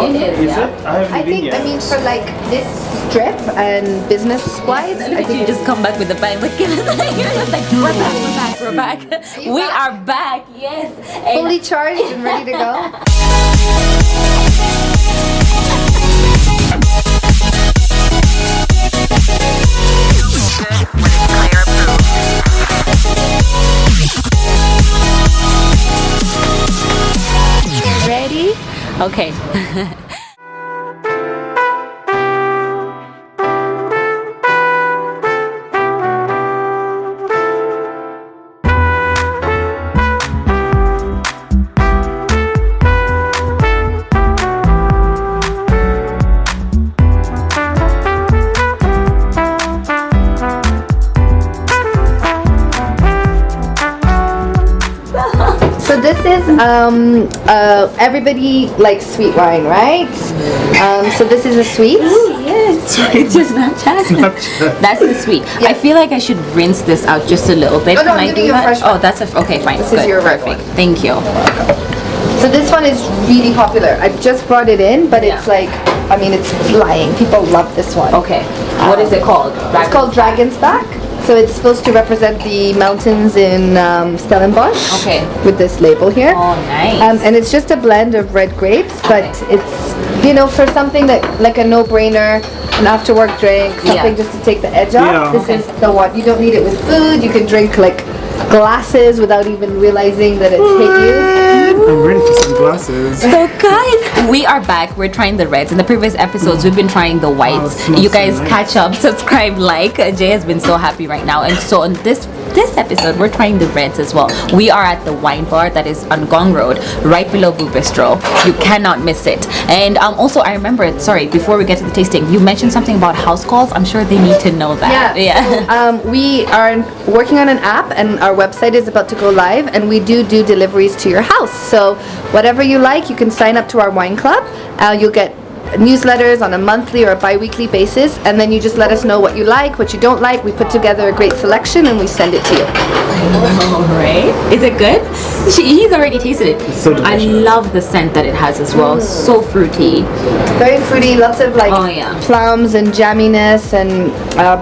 It is, Is yeah. it? I haven't been yet. I mean, for like this strip and business-wise, I think you just come back with the bang. Look at it. You're just like, we're back. We are back, yes. And fully charged and ready to go. ready? Okay. So this is everybody likes sweet wine, right? So this is a sweet. Yes, it's just Snapchat. That's the sweet. Yeah. I feel like I should rinse this out just a little bit. Oh, no, Can I'm I giving do you a that? fresh Oh, one. that's okay. Fine. This Good. is your red Perfect. one. Thank you. So this one is really popular. I've just brought it in, but it's Yeah. like, I mean, it's flying. People love this one. Okay. What is it called? It's called Dragon's Back. So it's supposed to represent the mountains in Stellenbosch. Okay. With this label here. Oh, nice. And it's just a blend of red grapes, but it's, you know, for something that like a no-brainer, an after-work drink, something just to take the edge off. Yeah. This is the one. You don't need it with food. You can drink like glasses without even realizing that it's hit you. I'm ready for some glasses. So guys, we are back. We're trying the reds. In the previous episodes, we've been trying the whites. it smells You guys so nice. catch up, subscribe, like. Jay has been so happy right now. And so on this episode, we're trying the reds as well. We are at the wine bar that is on Gong Road, right below Boo Bistro. You cannot miss it. And also, I remember, sorry, before we get to the tasting, you mentioned something about house calls. I'm sure they need to know that. Yeah. We are working on an app, and our website is about to go live, and we do deliveries to your house. So whatever you like, you can sign up to our wine club. You'll get newsletters on a monthly or a bi-weekly basis, and then you just let us know what you like, what you don't like. We put together a great selection and we send it to you. Right? Is it good? He's already tasted it. so I delicious. love the scent that it has as well. So fruity. Very fruity, lots of like Oh, yeah. plums and jamminess and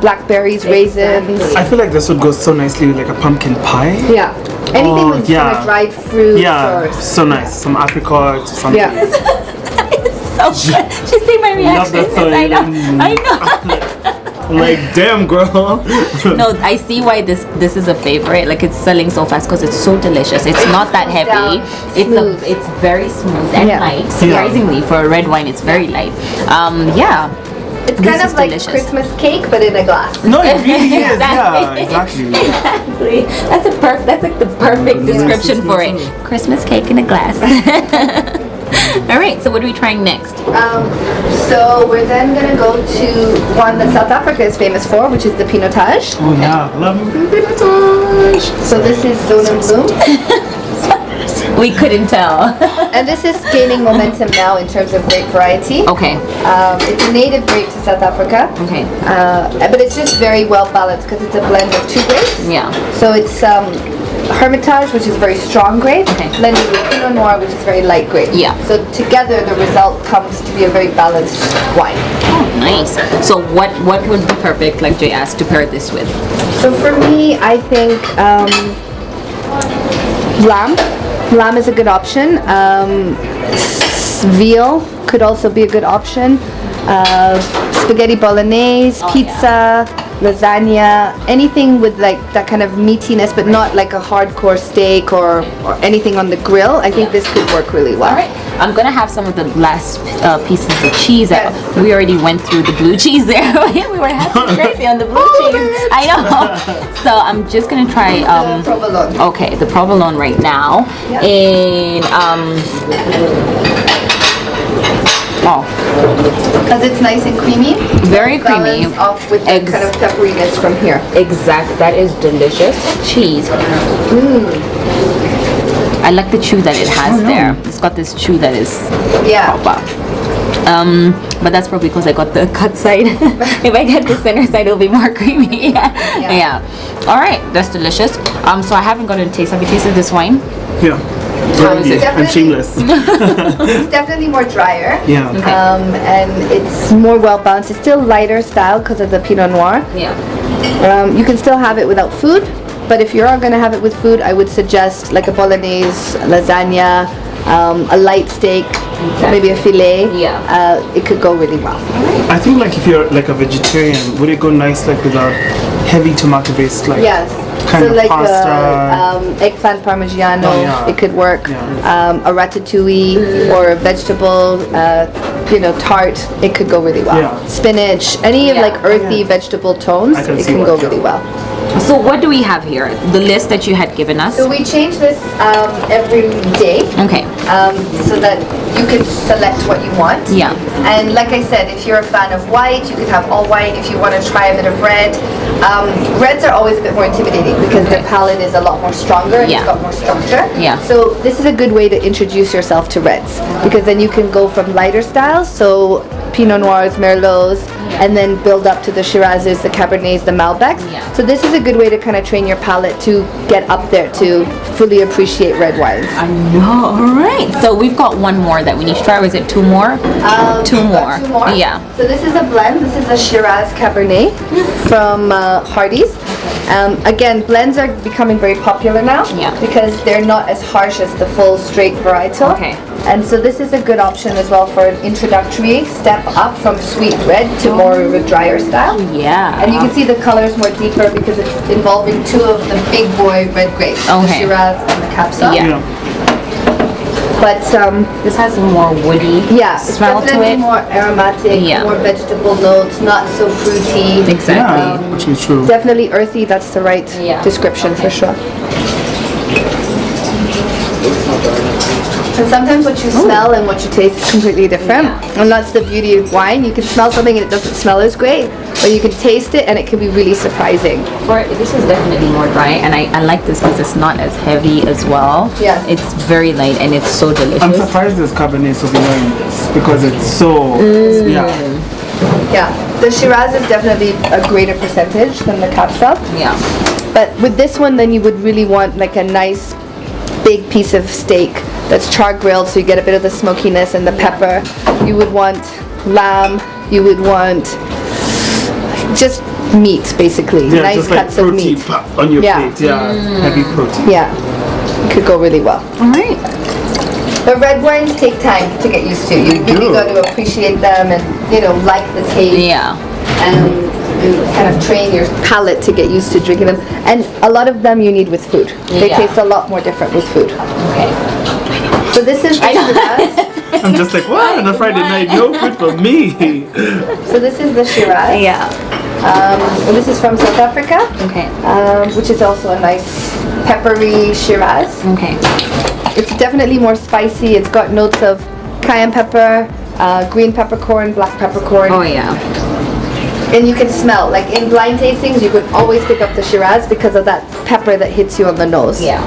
blackberries, raisins. I feel like this would go so nicely with like a pumpkin pie. Yeah. Anything Oh, with yeah. kind of dried fruit Yeah, or so nice. Some apricot, something. yeah. So good. Just see my Love reaction. that I know. feeling. I know. Like, damn, girl. No, I see why this is a favorite. Like it's selling so fast because it's so delicious. It's not that heavy. down, It's it's very smooth and Yeah. light. Surprisingly, for a red wine, it's very light. Yeah. It's This kind is of like delicious. Christmas cake, but in a glass. No, it really is. Exactly. Yeah, exactly. Exactly. That's like the perfect description for it. Christmas cake in a glass. All right. So what are we trying next? So we're then gonna go to one that South Africa is famous for, which is the Pinotage. Oh yeah, love me. So this is Zone and Bloom, We couldn't tell. and this is gaining momentum now in terms of grape variety. Okay. It's a native grape to South Africa, Okay. but it's just very well balanced because it's a blend of two grapes. Yeah. So it's Hermitage, which is very strong grape, Okay. blended with Pinot Noir, which is very light grape. Yeah. So together, the result comes to be a very balanced wine. Oh, nice. So what would be perfect, like Jay asked, to pair this with? So for me, I think lamb. Lamb is a good option. Veal could also be a good option. Spaghetti bolognese, pizza, lasagna, anything with like that kind of meatiness, but not like a hardcore steak or anything on the grill. I think this could work really well. All right. I'm gonna have some of the last pieces of cheese. Yes. We already went through the blue cheese there. We were happy crazy on the blue cheese. I know. So I'm just gonna try. The provolone. Okay, the provolone right now. Yeah. And Because it's nice and creamy. Very creamy. Balance off with the kind of pepperiness from here. Exactly. That is delicious. Cheese. I like the chew that it has there. It's got this chew that is Yeah. proper. But that's probably because I got the cut side. If I get the center side, it'll be more creamy. Yeah. All right, that's delicious. So I haven't gotten a taste. Have you tasted this wine? Yeah. Burgundy it's and shameless. It's definitely more drier. Yeah. And it's more well balanced. It's still lighter style because of the Pinot Noir. Yeah. You can still have it without food, but if you are going to have it with food, I would suggest like a bolognese, lasagna, a light steak, maybe a filet. Yeah. It could go really well. I think like if you're like a vegetarian, would it go nice like with a heavy tomato based like Yes. kind So of like pasta? eggplant parmigiano, Oh, yeah. it could work. Yeah. A ratatouille or a vegetable, tart, it could go really well. Yeah. Spinach, any of Yeah. like earthy vegetable tones, I can it see can what, go yeah. really well. So what do we have here? The list that you had given us. So we change this every day. Okay. So that you can select what you want. Yeah. And like I said, if you're a fan of white, you can have all white. If you want to try a bit of red, reds are always a bit more intimidating because the palette is a lot more stronger and Yeah. it's got more structure. Yeah. So this is a good way to introduce yourself to reds because then you can go from lighter styles, so Pinot Noirs, Merlots, and then build up to the Shirazes, the Cabernets, the Malbecs. Yeah. So this is a good way to kind of train your palate to get up there to fully appreciate red wines. I know. All right. So we've got one more that we need to try. Or is it two more? Two We've more. got two more. Yeah. So this is a blend. This is a Shiraz Cabernet from Hardy's. Again, blends are becoming very popular now Yeah. because they're not as harsh as the full straight varietal. Okay. And so this is a good option as well for an introductory step up from sweet red to more of a drier style. Yeah. And you can see the colors more deeper because it's involving two of the big boy red grapes, the Okay. Shiraz and the Capsa. Yeah. Yeah. But This has a more woody it's smell to definitely it. more aromatic, Yeah. more vegetable notes, not so fruity. Exactly. Yeah, actually true. Definitely earthy, that's the right Yeah. description for Okay. sure. And sometimes what you smell and what you taste is completely different. Yeah. And that's the beauty of wine. You can smell something and it doesn't smell as great, or you can taste it and it can be really surprising. This is definitely more dry, and I like this because it's not as heavy as well. Yeah. It's very light and it's so I'm delicious. surprised there's Cabernet Sauvignon in this because it's so yeah. Yeah, the Shiraz is definitely a greater percentage than the Capsa. Yeah. But with this one, then you would really want like a nice big piece of steak that's char grilled, so you get a bit of the smokiness and the pepper. You would want lamb. You would want just meat, basically. Yeah, nice just like cuts of protein meat. on your Yeah. plate. Yeah, heavy protein. Yeah, it could go really well. All right. But red wines take time to get used to. You really do. got to appreciate them and like the taste. Yeah. And kind of train your palate to get used to drinking them. And a lot of them you need with food. They Yeah. taste a lot more different with food. Okay. So this is the Shiraz. I'm just like, what? On a Friday night, no food for me. So this is the Shiraz. Yeah. And this is from South Africa, Okay. which is also a nice peppery Shiraz. Okay. It's definitely more spicy. It's got notes of cayenne pepper, green peppercorn, black peppercorn. Oh yeah. And you can smell, like in blind tastings, you could always pick up the Shiraz because of that pepper that hits you on the nose. Yeah.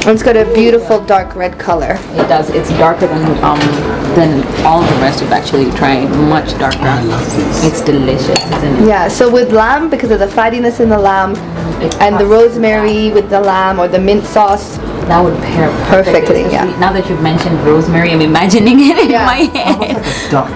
And it's got a beautiful dark red color. It does. It's darker than all the rest we've actually tried. Much darker. I love this. It's delicious, isn't it? Yeah, so with lamb, because of the fattiness in the lamb, and the rosemary with the lamb or the mint sauce, That would pair Perfectly, yeah. especially Now that you've mentioned rosemary, I'm imagining it in Yeah. my head. Duck.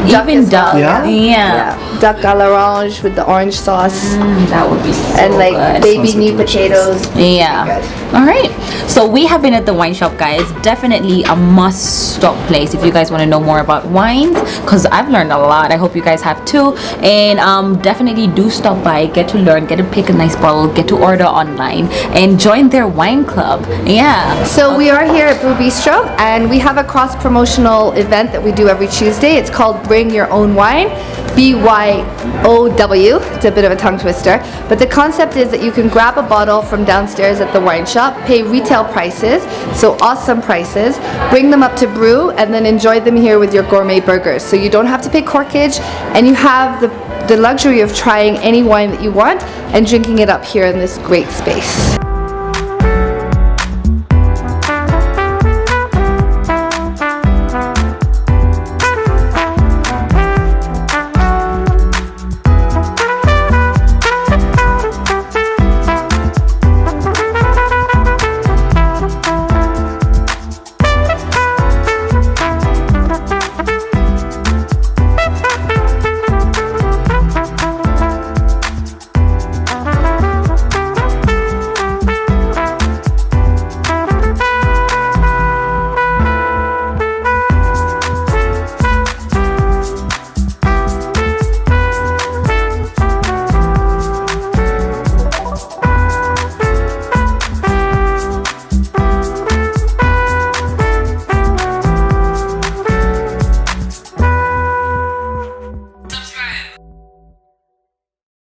Duck Even as well, duck. yeah? Yeah. duck à l'orange with the orange sauce, That would be so and like good. baby Sounds new delicious. potatoes. Yeah. Good. All right. So we have been at the wine shop, guys. Definitely a must-stop place if you guys want to know more about wines, because I've learned a lot. I hope you guys have too. And definitely do stop by, get to learn, get to pick a nice bottle, get to order online, and join their wine club. Yeah. So we are here at Brew Bistro, and we have a cross-promotional event that we do every Tuesday. It's called Bring Your Own Wine, BYOW. It's a bit of a tongue twister, but the concept is that you can grab a bottle from downstairs at the wine shop, pay retail prices, so awesome prices, bring them up to Brew, and then enjoy them here with your gourmet burgers. So you don't have to pay corkage, and you have the luxury of trying any wine that you want and drinking it up here in this great space.